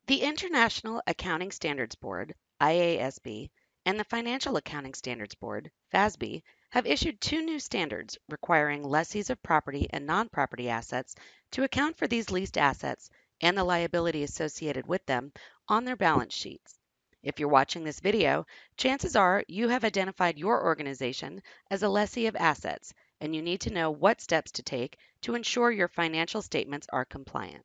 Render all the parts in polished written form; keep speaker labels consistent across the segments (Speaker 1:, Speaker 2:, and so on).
Speaker 1: The International Accounting Standards Board, IASB, and the Financial Accounting Standards Board, FASB, have issued two new standards requiring lessees of property and non-property assets to account for these leased assets and the liability associated with them on their balance sheets. If you're watching this video, chances are you have identified your organization as a lessee of assets, and you need to know what steps to take to ensure your financial statements are compliant.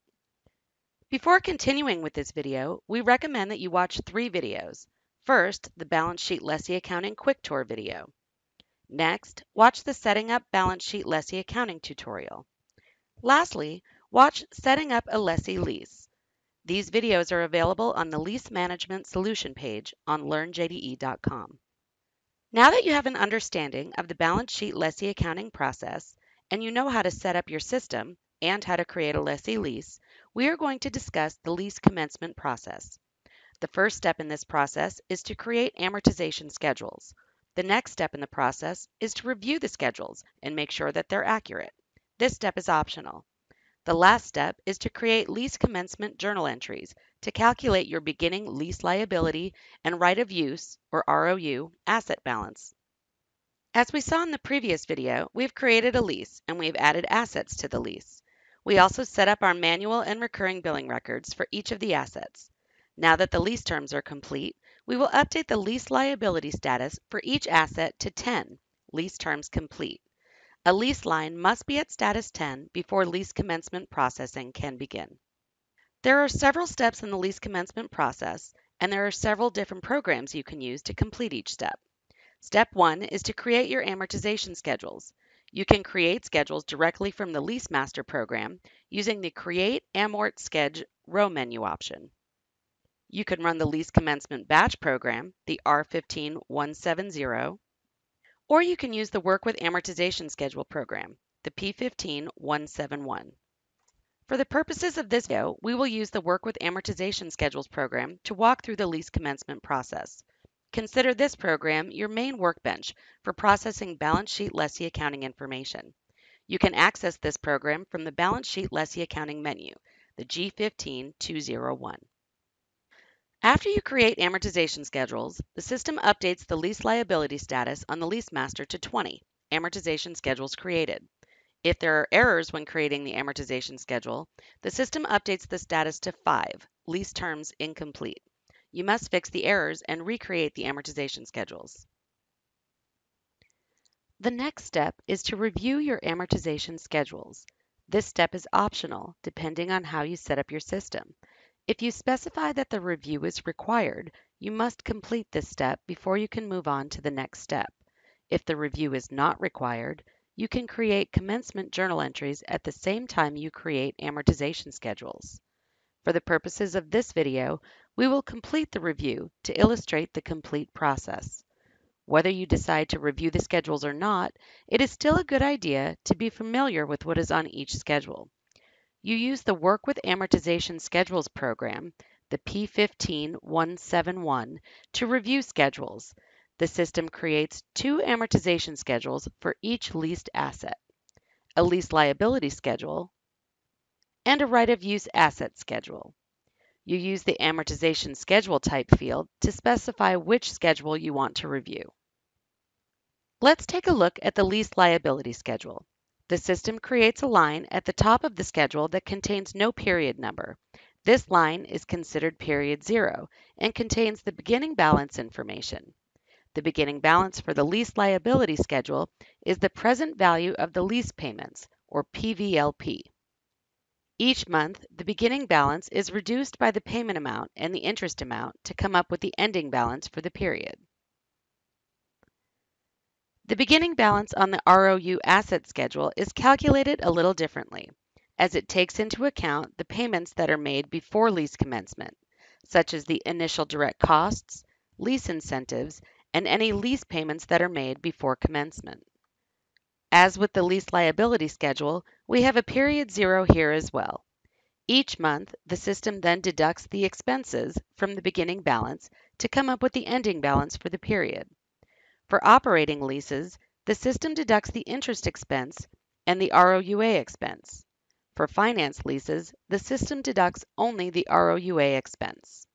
Speaker 1: Before continuing with this video, we recommend that you watch 3 videos. First, the Balance Sheet Lessee Accounting Quick Tour video. Next, watch the Setting Up Balance Sheet Lessee Accounting tutorial. Lastly, watch Setting Up a Lessee Lease. These videos are available on the Lease Management Solution page on learnjde.com. Now that you have an understanding of the balance sheet lessee accounting process and you know how to set up your system and how to create a lessee lease, we are going to discuss the lease commencement process. The first step in this process is to create amortization schedules. The next step in the process is to review the schedules and make sure that they're accurate. This step is optional. The last step is to create lease commencement journal entries to calculate your beginning lease liability and right of use, or ROU, asset balance. As we saw in the previous video, we've created a lease and we've added assets to the lease. We also set up our manual and recurring billing records for each of the assets. Now that the lease terms are complete, we will update the lease liability status for each asset to 10, lease terms complete. A lease line must be at status 10 before lease commencement processing can begin. There are several steps in the lease commencement process, and there are several different programs you can use to complete each step. Step 1 is to create your amortization schedules. You can create schedules directly from the Lease Master program using the Create Amort Schedule row menu option. You can run the Lease Commencement Batch program, the R15170, or you can use the Work with Amortization Schedule program, the P15171. For the purposes of this video, we will use the Work with Amortization Schedules program to walk through the lease commencement process. Consider this program your main workbench for processing balance sheet lessee accounting information. You can access this program from the Balance Sheet Lessee Accounting menu, the G15201. After you create amortization schedules, the system updates the lease liability status on the Lease Master to 20, amortization schedules created. If there are errors when creating the amortization schedule, the system updates the status to 5, lease terms incomplete. You must fix the errors and recreate the amortization schedules. The next step is to review your amortization schedules. This step is optional depending on how you set up your system. If you specify that the review is required, you must complete this step before you can move on to the next step. If the review is not required, you can create commencement journal entries at the same time you create amortization schedules. For the purposes of this video, we will complete the review to illustrate the complete process. Whether you decide to review the schedules or not, it is still a good idea to be familiar with what is on each schedule. You use the Work with Amortization Schedules program, the P15171, to review schedules. The system creates 2 amortization schedules for each leased asset, a lease liability schedule and a right of use asset schedule. You use the amortization schedule type field to specify which schedule you want to review. Let's take a look at the lease liability schedule. The system creates a line at the top of the schedule that contains no period number. This line is considered period 0 and contains the beginning balance information. The beginning balance for the lease liability schedule is the present value of the lease payments, or PVLP. Each month, the beginning balance is reduced by the payment amount and the interest amount to come up with the ending balance for the period. The beginning balance on the ROU asset schedule is calculated a little differently, as it takes into account the payments that are made before lease commencement, such as the initial direct costs, lease incentives, and any lease payments that are made before commencement. As with the lease liability schedule, we have a period 0 here as well. Each month, the system then deducts the expenses from the beginning balance to come up with the ending balance for the period. For operating leases, the system deducts the interest expense and the ROUA expense. For finance leases, the system deducts only the ROUA expense.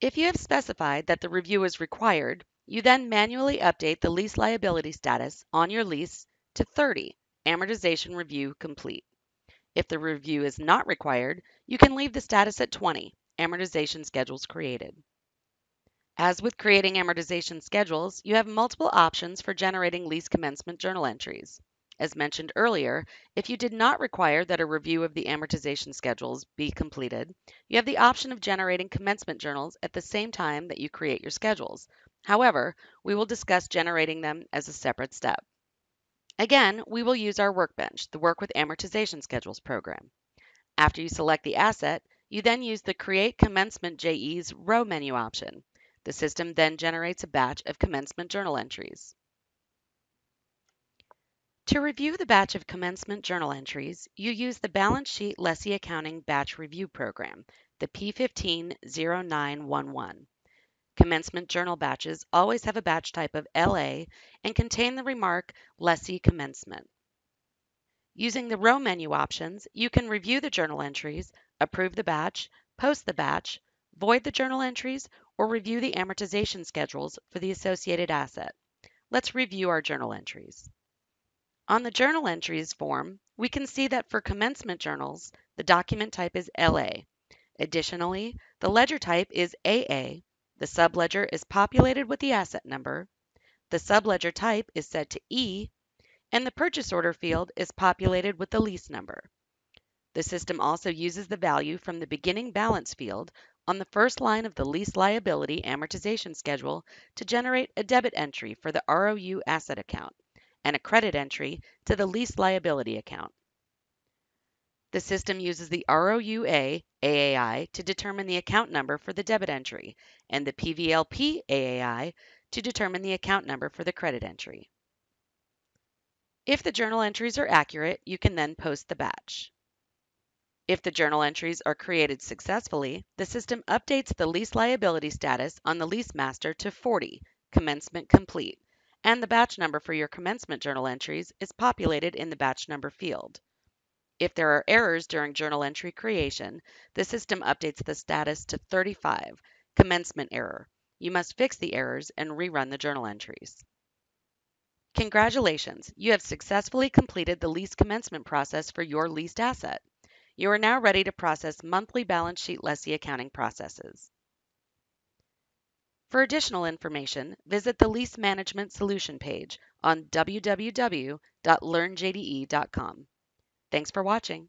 Speaker 1: If you have specified that the review is required, you then manually update the lease liability status on your lease to 30, amortization review complete. If the review is not required, you can leave the status at 20, amortization schedules created. As with creating amortization schedules, you have multiple options for generating lease commencement journal entries. As mentioned earlier, if you did not require that a review of the amortization schedules be completed, you have the option of generating commencement journals at the same time that you create your schedules. However, we will discuss generating them as a separate step. Again, we will use our workbench, the Work with Amortization Schedules program. After you select the asset, you then use the Create Commencement JE's row menu option. The system then generates a batch of commencement journal entries. To review the batch of commencement journal entries, you use the Balance Sheet Lessee Accounting Batch Review Program, the P150911. Commencement journal batches always have a batch type of LA and contain the remark Lessee Commencement. Using the row menu options, you can review the journal entries, approve the batch, post the batch, void the journal entries, or review the amortization schedules for the associated asset. Let's review our journal entries. On the journal entries form, we can see that for commencement journals, the document type is LA. Additionally, the ledger type is AA, the subledger is populated with the asset number, the subledger type is set to E, and the purchase order field is populated with the lease number. The system also uses the value from the beginning balance field on the first line of the lease liability amortization schedule to generate a debit entry for the ROU asset account and a credit entry to the lease liability account. The system uses the ROUA AAI to determine the account number for the debit entry and the PVLP AAI to determine the account number for the credit entry. If the journal entries are accurate, you can then post the batch. If the journal entries are created successfully, the system updates the lease liability status on the lease master to 40, commencement complete, and the batch number for your commencement journal entries is populated in the batch number field. If there are errors during journal entry creation, the system updates the status to 35, commencement error. You must fix the errors and rerun the journal entries. Congratulations, you have successfully completed the lease commencement process for your leased asset. You are now ready to process monthly balance sheet lessee accounting processes. For additional information, visit the Lease Management Solution page on www.learnjde.com. Thanks for watching.